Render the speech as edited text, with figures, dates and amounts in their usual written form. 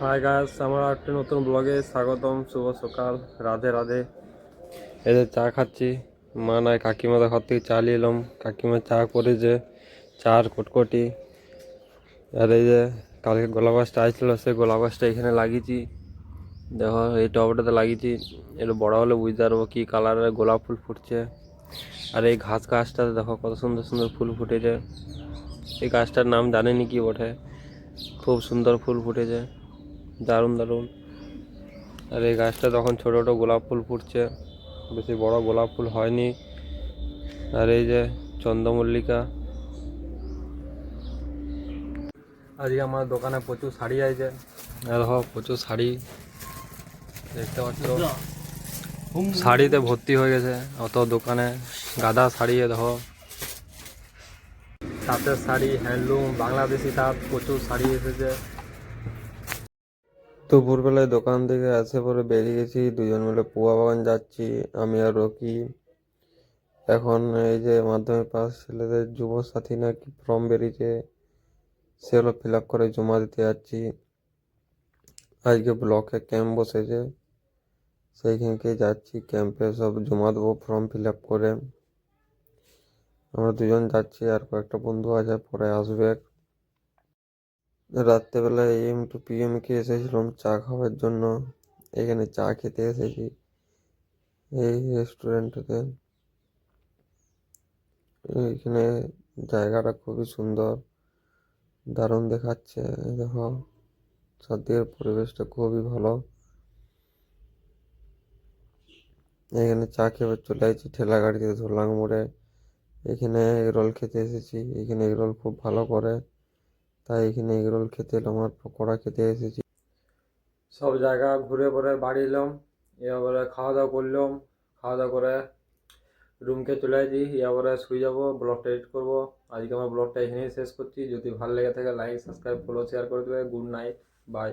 Hi guys, আমার একটা নতুন ব্লগে স্বাগতম। শুভ সকাল, রাধে রাধে। এই যে চা খাচ্ছি, মা নাই কাকিমাদের ঘর থেকে চা নিয়ে এলাম। কাকিমা চা করেছে, চা আর কটকটি। আর এই যে কালকে গোলাপ গাছটা আসছিল, সেই গোলাপ গাছটা এখানে লাগিয়েছি। দেখো এই টবটাতে লাগিয়েছি, একটু বড় হলে বুঝতে পারবো কি কালারের গোলাপ ফুল ফুটছে। আর এই ঘাস গাছটাতে দেখো কত সুন্দর সুন্দর ফুল ফুটেছে। এই গাছটার নাম জানেনি কি বটে, খুব সুন্দর ফুল ফুটেছে, দারুণ দারুণ। আর এই গাছটা তখন ছোট ছোট গোলাপ ফুল ফুটছে, বেশি বড় গোলাপ ফুল হয়নি। আর এই যে চন্দ্রমল্লিকা। আজকে আমার দোকানে প্রচুর শাড়ি আছে, আর দেখো প্রচুর শাড়ি দেখতে পাচ্ছ, শাড়িতে ভর্তি হয়ে গেছে অত দোকানে। গাদা শাড়ি দেখো, তাঁতের শাড়ি, হ্যান্ডলুম, বাংলাদেশি তাঁত, প্রচুর শাড়ি এসেছে। দুপুরবেলায় দোকান থেকে আসে পরে বেরিয়ে গেছি, দুজন মিলে পোয়া বাগান যাচ্ছি, আমি আর রকি। এখন এই যে মাধ্যমিক পাস ছেলেদের যুবসাথী নাকি ফর্ম বেরিয়েছে, সেগুলো ফিল আপ করে জমা দিতে যাচ্ছি। আজকে ব্লকে ক্যাম্প বসেছে, সেইখানকে যাচ্ছি, ক্যাম্পে সব জমা দেবো ফর্ম ফিল আপ করে। আমরা দুজন যাচ্ছি, আর কয়েকটা বন্ধু আছে পরে আসবে। রাত্রেবেলায় AM টু PM কে এসেছিলাম চা খাওয়ার জন্য, এখানে চা খেতে এসেছি এই রেস্টুরেন্টে। এখানে জায়গাটা খুবই সুন্দর, দারুণ দেখাচ্ছে। এই দেখো চারদিকের পরিবেশটা খুবই ভালো। এখানে চা খেয়ে চলে আসছি ঠেলা গাড়িতে ধরলাম মোড়ে। এখানে এগরোল খেতে এসেছি, এখানে এগরোল খুব ভালো করে, তাই এখানে এগরোল খেতে এলাম আর পকোড়া খেতে এসেছি। সব জায়গা ঘুরে পরে বাড়ি এলাম, এবারে খাওয়া দাওয়া করলাম। খাওয়া দাওয়া করে রুমকে চলে আসি, এবারে শুয়ে যাবো, ব্লগটা এডিট করবো। আজকে আমার ব্লগটা এখানেই শেষ করছি। যদি ভালো লেগে থাকে লাইক, সাবস্ক্রাইব, ফলো, শেয়ার করে দেবে। Good night, by.